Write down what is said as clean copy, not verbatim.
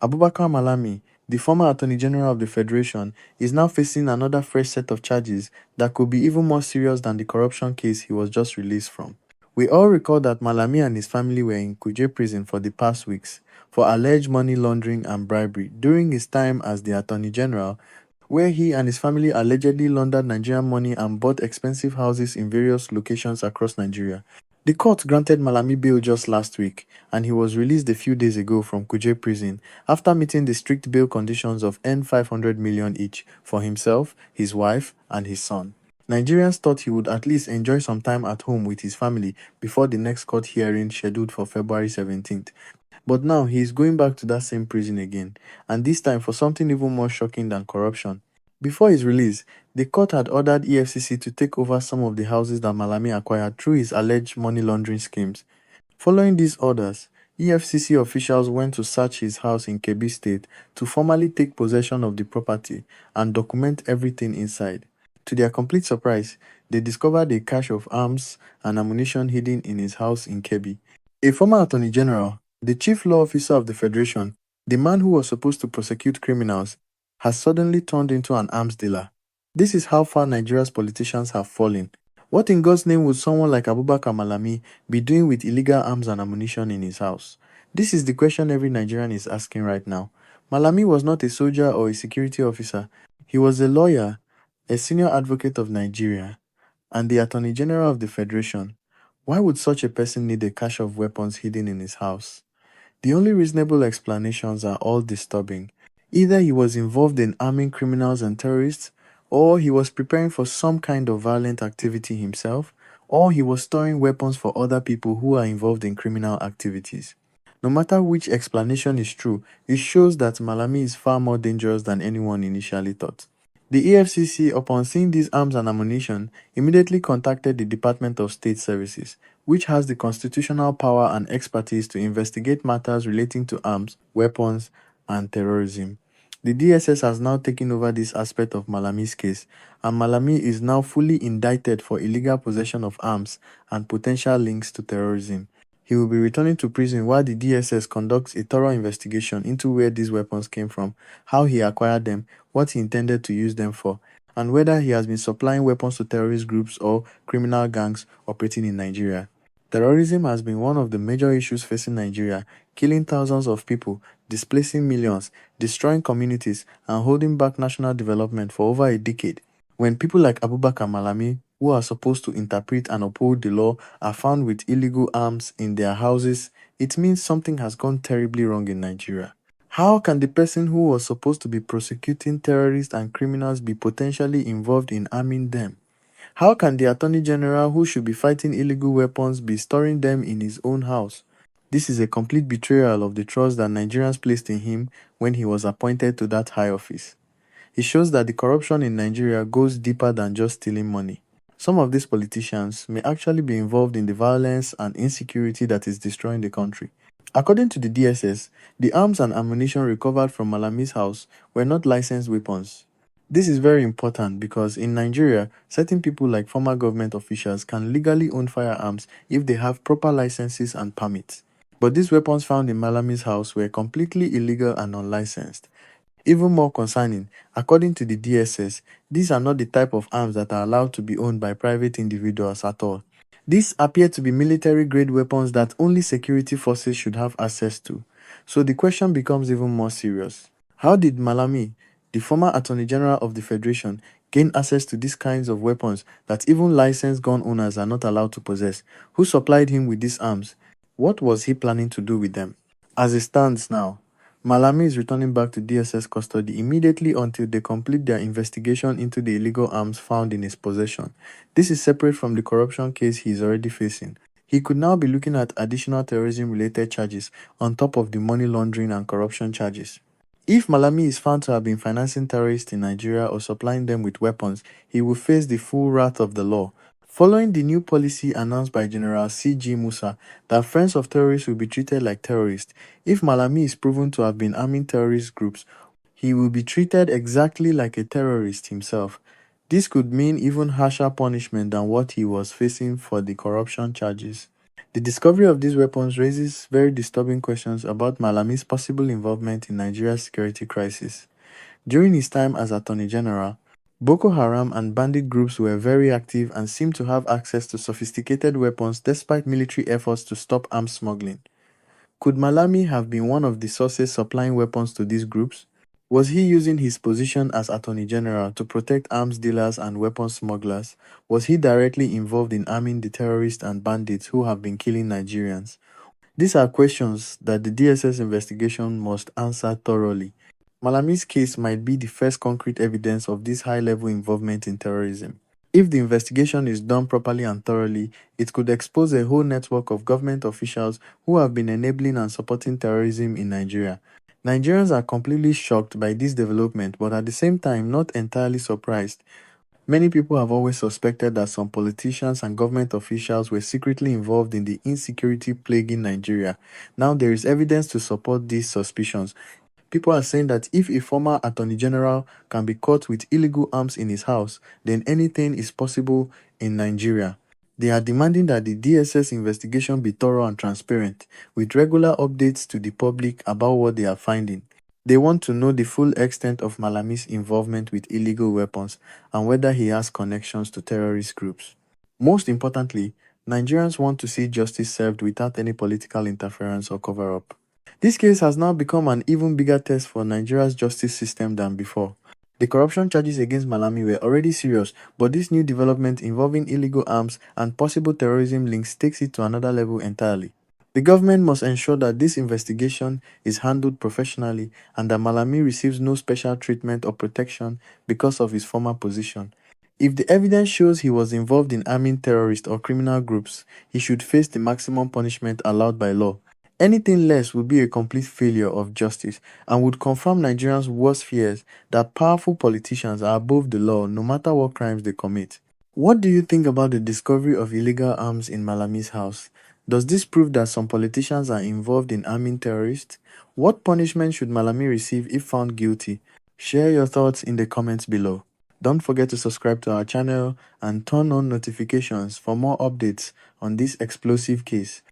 Abubakar Malami, the former Attorney General of the Federation, is now facing another fresh set of charges that could be even more serious than the corruption case he was just released from. We all recall that Malami and his family were in Kuje prison for the past weeks for alleged money laundering and bribery during his time as the Attorney General, where he and his family allegedly laundered Nigerian money and bought expensive houses in various locations across Nigeria. The court granted Malami bail just last week, and he was released a few days ago from Kuje prison after meeting the strict bail conditions of N 500 million each for himself, his wife, and his son. Nigerians thought he would at least enjoy some time at home with his family before the next court hearing scheduled for February 17th. But now he is going back to that same prison again, and this time for something even more shocking than corruption. Before his release, the court had ordered EFCC to take over some of the houses that Malami acquired through his alleged money laundering schemes. Following these orders, EFCC officials went to search his house in Kebbi State to formally take possession of the property and document everything inside. To their complete surprise, they discovered a cache of arms and ammunition hidden in his house in Kebbi. A former Attorney General, the chief law officer of the Federation, the man who was supposed to prosecute criminals, has suddenly turned into an arms dealer. This is how far Nigeria's politicians have fallen. What in God's name would someone like Abubakar Malami be doing with illegal arms and ammunition in his house? This is the question every Nigerian is asking right now. Malami was not a soldier or a security officer. He was a lawyer, a senior advocate of Nigeria, and the Attorney General of the Federation. Why would such a person need a cache of weapons hidden in his house? The only reasonable explanations are all disturbing. Either he was involved in arming criminals and terrorists, or he was preparing for some kind of violent activity himself, or he was storing weapons for other people who are involved in criminal activities. No matter which explanation is true, it shows that Malami is far more dangerous than anyone initially thought. The EFCC, upon seeing these arms and ammunition, immediately contacted the Department of State Services, which has the constitutional power and expertise to investigate matters relating to arms, weapons, and terrorism. The DSS has now taken over this aspect of Malami's case, and Malami is now fully indicted for illegal possession of arms and potential links to terrorism. He will be returning to prison while the DSS conducts a thorough investigation into where these weapons came from, how he acquired them, what he intended to use them for, and whether he has been supplying weapons to terrorist groups or criminal gangs operating in Nigeria. Terrorism has been one of the major issues facing Nigeria, killing thousands of people, displacing millions, destroying communities, and holding back national development for over a decade. When people like Abubakar Malami, who are supposed to interpret and uphold the law, are found with illegal arms in their houses, it means something has gone terribly wrong in Nigeria. How can the person who was supposed to be prosecuting terrorists and criminals be potentially involved in arming them? How can the Attorney General who should be fighting illegal weapons be storing them in his own house? This is a complete betrayal of the trust that Nigerians placed in him when he was appointed to that high office. It shows that the corruption in Nigeria goes deeper than just stealing money. Some of these politicians may actually be involved in the violence and insecurity that is destroying the country. According to the DSS, the arms and ammunition recovered from Malami's house were not licensed weapons. This is very important because in Nigeria, certain people like former government officials can legally own firearms if they have proper licenses and permits. But these weapons found in Malami's house were completely illegal and unlicensed. Even more concerning, according to the DSS, these are not the type of arms that are allowed to be owned by private individuals at all. These appear to be military-grade weapons that only security forces should have access to. So the question becomes even more serious. How did Malami, the former Attorney General of the Federation, gain access to these kinds of weapons that even licensed gun owners are not allowed to possess? Who supplied him with these arms? What was he planning to do with them? As it stands now, Malami is returning back to DSS custody immediately until they complete their investigation into the illegal arms found in his possession. This is separate from the corruption case he is already facing. He could now be looking at additional terrorism-related charges on top of the money laundering and corruption charges. If Malami is found to have been financing terrorists in Nigeria or supplying them with weapons, he will face the full wrath of the law. Following the new policy announced by General C.G. Musa that friends of terrorists will be treated like terrorists, if Malami is proven to have been arming terrorist groups, he will be treated exactly like a terrorist himself. This could mean even harsher punishment than what he was facing for the corruption charges. The discovery of these weapons raises very disturbing questions about Malami's possible involvement in Nigeria's security crisis. During his time as Attorney General, Boko Haram and bandit groups were very active and seemed to have access to sophisticated weapons despite military efforts to stop arms smuggling. Could Malami have been one of the sources supplying weapons to these groups? Was he using his position as Attorney General to protect arms dealers and weapons smugglers? Was he directly involved in arming the terrorists and bandits who have been killing Nigerians? These are questions that the DSS investigation must answer thoroughly. Malami's case might be the first concrete evidence of this high-level involvement in terrorism. If the investigation is done properly and thoroughly, it could expose a whole network of government officials who have been enabling and supporting terrorism in Nigeria. Nigerians are completely shocked by this development, but at the same time not entirely surprised. Many people have always suspected that some politicians and government officials were secretly involved in the insecurity plaguing Nigeria. Now there is evidence to support these suspicions. People are saying that if a former attorney general can be caught with illegal arms in his house, then anything is possible in Nigeria. They are demanding that the DSS investigation be thorough and transparent, with regular updates to the public about what they are finding. They want to know the full extent of Malami's involvement with illegal weapons and whether he has connections to terrorist groups. Most importantly, Nigerians want to see justice served without any political interference or cover-up. This case has now become an even bigger test for Nigeria's justice system than before. The corruption charges against Malami were already serious, but this new development involving illegal arms and possible terrorism links takes it to another level entirely. The government must ensure that this investigation is handled professionally and that Malami receives no special treatment or protection because of his former position. If the evidence shows he was involved in arming terrorist or criminal groups, he should face the maximum punishment allowed by law. Anything less would be a complete failure of justice and would confirm Nigerians' worst fears that powerful politicians are above the law no matter what crimes they commit. What do you think about the discovery of illegal arms in Malami's house? Does this prove that some politicians are involved in arming terrorists? What punishment should Malami receive if found guilty? Share your thoughts in the comments below. Don't forget to subscribe to our channel and turn on notifications for more updates on this explosive case.